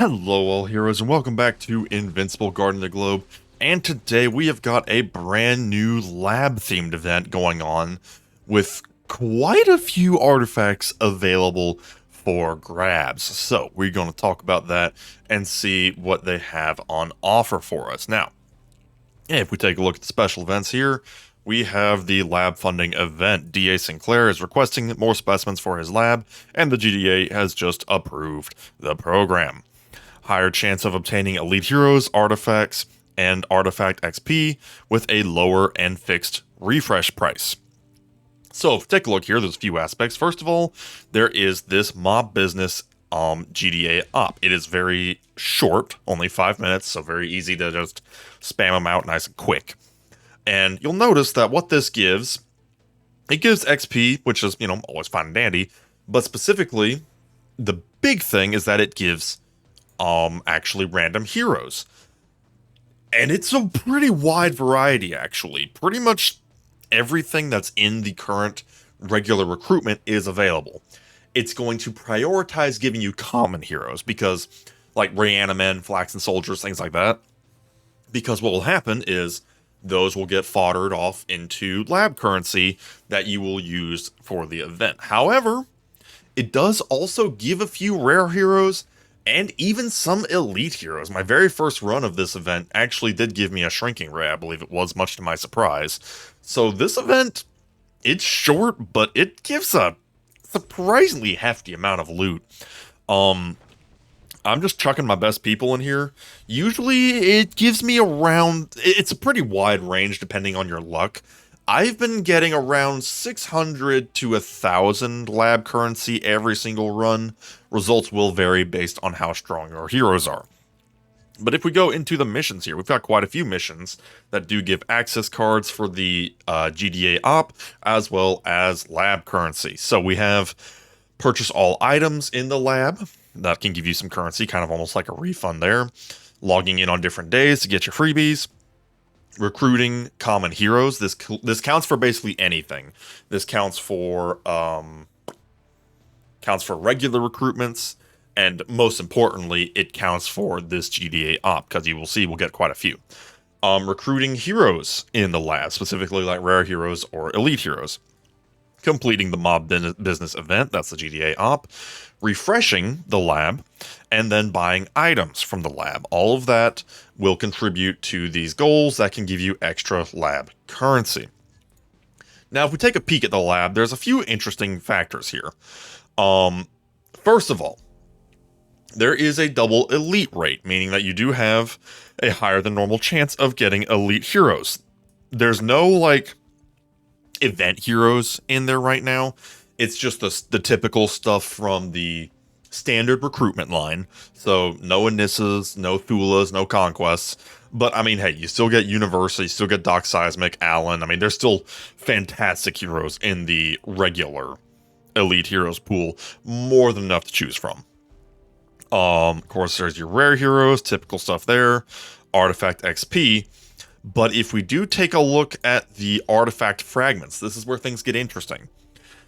Hello all heroes and welcome back to Invincible Guarding the Globe, and today we have got a brand new lab themed event going on with quite a few artifacts available for grabs. So we're going to talk about that and see what they have on offer for us. Now, if we take a look at the special events here, we have the lab funding event. DA Sinclair is requesting more specimens for his lab, and the GDA has just approved the program. Higher chance of obtaining elite heroes, artifacts, and artifact XP with a lower and fixed refresh price. So if we take a look here, there's a few aspects. First of all, there is this mob business GDA op. It is very short, only 5 minutes, so very easy to just spam them out nice and quick. And you'll notice that what this gives, it gives XP, which is, always fine and dandy, but specifically, the big thing is that it gives actually random heroes. And it's a pretty wide variety, actually. Pretty much everything that's in the current regular recruitment is available. It's going to prioritize giving you common heroes, because, like Reanimen, Flaxen Soldiers, things like that. Because what will happen is those will get foddered off into lab currency that you will use for the event. However, it does also give a few rare heroes and even some elite heroes. My very first run of this event actually did give me a shrinking ray, I believe it was, much to my surprise. So this event, it's short, but it gives a surprisingly hefty amount of loot. I'm just chucking my best people in here. Usually it gives me around, it's a pretty wide range depending on your luck. I've been getting around 600 to 1,000 lab currency every single run. Results will vary based on how strong your heroes are. But if we go into the missions here, we've got quite a few missions that do give access cards for the GDA op, as well as lab currency. So we have purchase all items in the lab. That can give you some currency, kind of almost like a refund there. Logging in on different days to get your freebies. Recruiting common heroes. This counts for basically anything. This counts for regular recruitments, and most importantly, it counts for this GDA op, because you will see we'll get quite a few. Recruiting heroes in the lab, specifically like rare heroes or elite heroes. Completing the mob business event, that's the GDA op. Refreshing the lab, and then buying items from the lab. All of that will contribute to these goals that can give you extra lab currency. Now, if we take a peek at the lab, there's a few interesting factors here. First of all, there is a double elite rate, meaning that you do have a higher than normal chance of getting elite heroes. There's no, event heroes in there right now. It's just the typical stuff from the standard recruitment line. So no Anissas, no Thulas, no Conquests. But, hey, you still get University, you still get Doc Seismic, Allen. There's still fantastic heroes in the regular Elite Heroes pool. More than enough to choose from. Of course, there's your rare heroes, typical stuff there. Artifact XP. But if we do take a look at the artifact fragments, this is where things get interesting.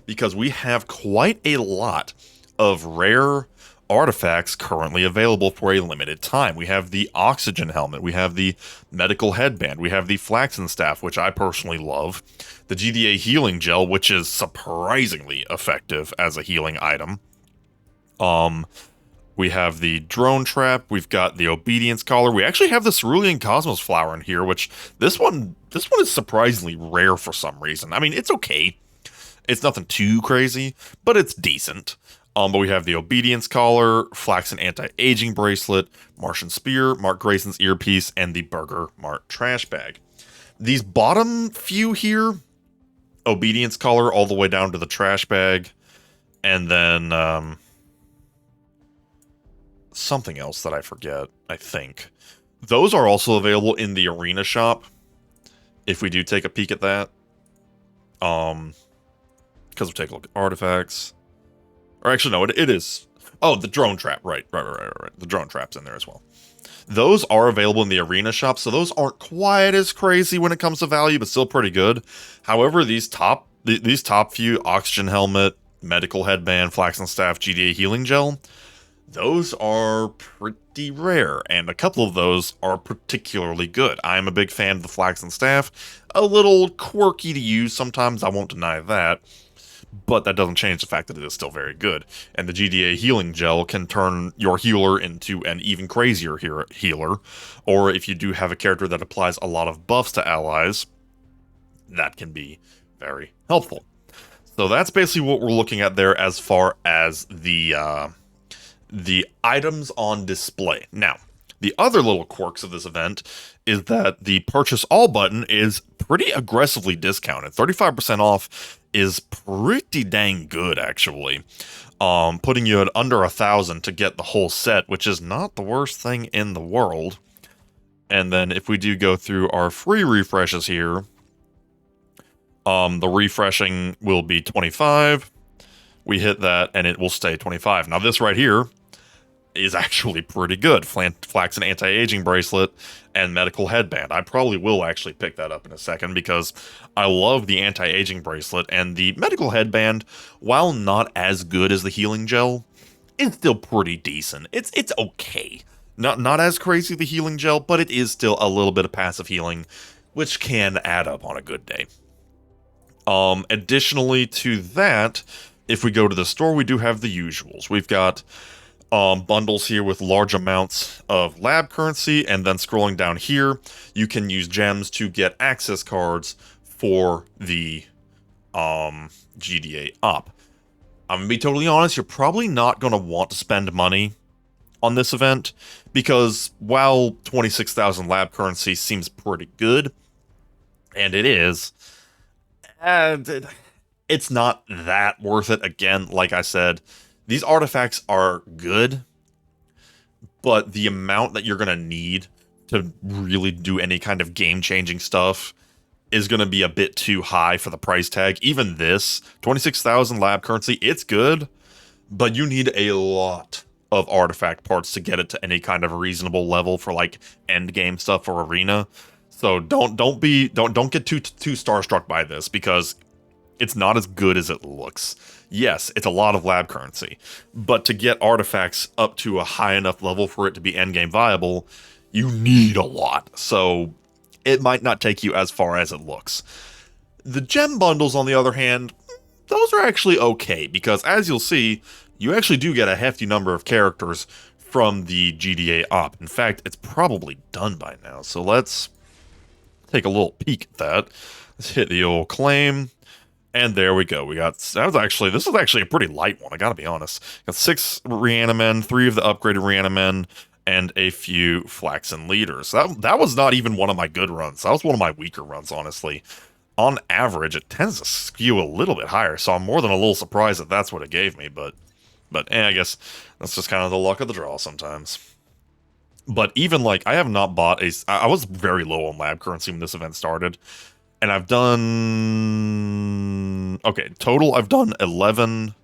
Because we have quite a lot of rare artifacts currently available for a limited time. We have the oxygen helmet, we have the medical headband, we have the flaxen staff, which I personally love, the GDA healing gel, which is surprisingly effective as a healing item. We have the drone trap, we've got the obedience collar, we actually have the cerulean cosmos flower in here, which this one is surprisingly rare for some reason. It's okay. It's nothing too crazy, but it's decent. But we have the obedience collar, flaxen anti-aging bracelet, Martian spear, Mark Grayson's earpiece, and the Burger Mart trash bag. These bottom few here, obedience collar all the way down to the trash bag, and then something else that I forget, I think. Those are also available in the arena shop, if we do take a peek at that. Because we'll take a look at artifacts. Or actually, no, it is. Oh, the drone trap. Right. The drone trap's in there as well. Those are available in the arena shop, so those aren't quite as crazy when it comes to value, but still pretty good. However, these top few, oxygen helmet, medical headband, flaxen staff, GDA healing gel, those are pretty rare, and a couple of those are particularly good. I'm a big fan of the Flaxen Staff. A little quirky to use sometimes, I won't deny that, but that doesn't change the fact that it is still very good. And the GDA Healing Gel can turn your healer into an even crazier healer, or if you do have a character that applies a lot of buffs to allies, that can be very helpful. So that's basically what we're looking at there as far as the items on display. Now, the other little quirks of this event is that the purchase all button is pretty aggressively discounted. 35% off is pretty dang good, actually. Putting you at under 1,000 to get the whole set, which is not the worst thing in the world. And then if we do go through our free refreshes here, the refreshing will be 25. We hit that and it will stay 25. Now this right here is actually pretty good. Flaxen anti-aging bracelet and medical headband. I probably will actually pick that up in a second because I love the anti-aging bracelet, and the medical headband, while not as good as the healing gel, is still pretty decent. It's okay. Not as crazy the healing gel, but it is still a little bit of passive healing, which can add up on a good day. Additionally to that, if we go to the store, we do have the usuals. We've got bundles here with large amounts of lab currency, and then scrolling down here, you can use gems to get access cards for the GDA op. I'm gonna be totally honest, you're probably not gonna want to spend money on this event, because while 26,000 lab currency seems pretty good, and it is, it's not that worth it. Again, like I said, these artifacts are good, but the amount that you're going to need to really do any kind of game-changing stuff is going to be a bit too high for the price tag. Even this, 26,000 lab currency, it's good, but you need a lot of artifact parts to get it to any kind of reasonable level for like end game stuff or arena. So don't get too starstruck by this, because it's not as good as it looks. Yes, it's a lot of lab currency, but to get artifacts up to a high enough level for it to be endgame viable, you need a lot. So it might not take you as far as it looks. The gem bundles, on the other hand, those are actually okay, because as you'll see, you actually do get a hefty number of characters from the GDA op. In fact, it's probably done by now. So let's take a little peek at that. Let's hit the old claim. And there we go. This was actually a pretty light one, I gotta be honest. Got 6 Reanimen, 3 of the upgraded Reanimen, and a few Flaxen leaders. That was not even one of my good runs. That was one of my weaker runs, honestly. On average, it tends to skew a little bit higher, so I'm more than a little surprised that that's what it gave me, but I guess that's just kind of the luck of the draw sometimes. But even, like, I have not bought I was very low on lab currency when this event started. And I've done... Okay, total I've done 11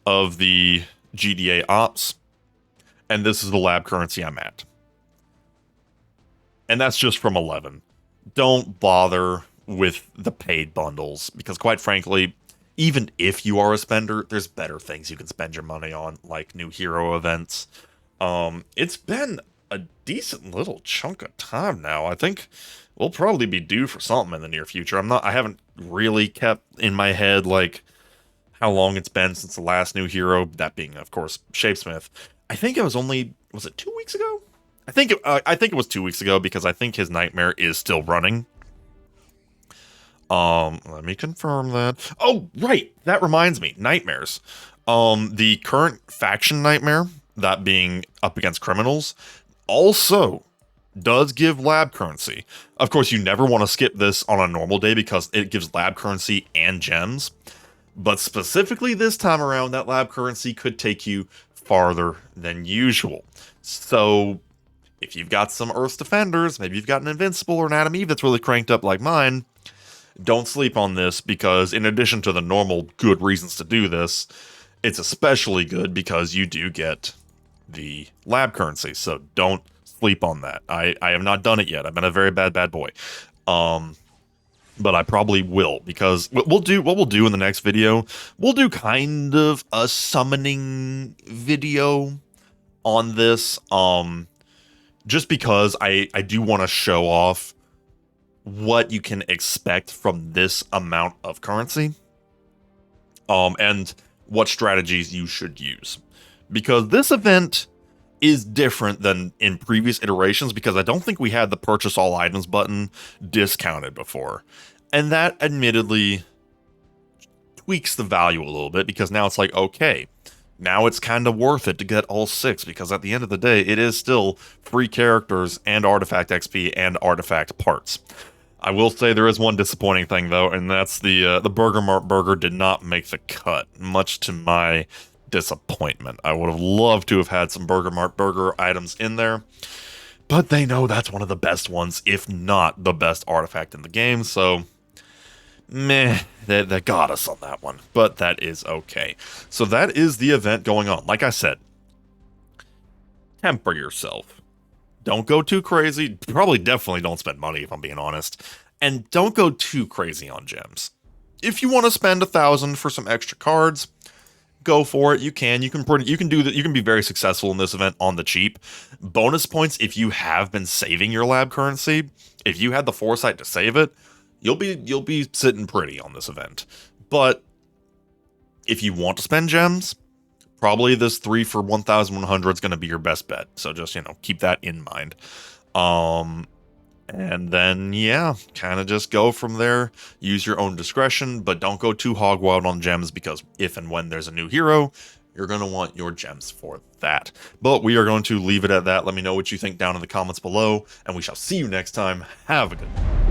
of the GDA ops. And this is the lab currency I'm at. And that's just from 11. Don't bother with the paid bundles, because quite frankly, even if you are a spender, there's better things you can spend your money on, like new hero events. It's been a decent little chunk of time now. I think we'll probably be due for something in the near future. I haven't really kept in my head, like, how long it's been since the last new hero, that being, of course, Shapesmith. I think it was was it 2 weeks ago? I think it was 2 weeks ago, because I think his Nightmare is still running. Let me confirm that. Oh, right, that reminds me, Nightmares. The current faction Nightmare, that being up against criminals, also does give lab currency. Of course, you never want to skip this on a normal day, because it gives lab currency and gems. But specifically this time around, that lab currency could take you farther than usual. So if you've got some Earth's Defenders, maybe you've got an Invincible or an Adam Eve that's really cranked up like mine, don't sleep on this, because in addition to the normal good reasons to do this, it's especially good because you do get the lab currency. So don't sleep on that. I have not done it yet. I've been a very bad boy. But I probably will, because what we'll do in the next video, we'll do kind of a summoning video on this, just because I do want to show off what you can expect from this amount of currency, and what strategies you should use. Because this event is different than in previous iterations, because I don't think we had the purchase all items button discounted before. And that admittedly tweaks the value a little bit, because now it's like, okay, now it's kind of worth it to get all 6, because at the end of the day, it is still free characters and artifact XP and artifact parts. I will say there is one disappointing thing, though, and that's the Burger Mart burger did not make the cut, much to my disappointment. I would have loved to have had some Burger Mart burger items in there, but they know that's one of the best ones, if not the best artifact in the game, so meh, they got us on that one, but that is okay. So that is the event going on. Like I said, temper yourself. Don't go too crazy. Probably definitely don't spend money, if I'm being honest. And don't go too crazy on gems. If you want to spend 1,000 for some extra cards, go for it. You can. You can do that. You can be very successful in this event on the cheap. Bonus points if you have been saving your lab currency. If you had the foresight to save it, you'll be sitting pretty on this event. But if you want to spend gems, probably this 3 for 1,100 is going to be your best bet. So just, keep that in mind. And then, yeah, kind of just go from there. Use your own discretion, but don't go too hog wild on gems, because if and when there's a new hero, you're going to want your gems for that. But we are going to leave it at that. Let me know what you think down in the comments below, and we shall see you next time. Have a good one.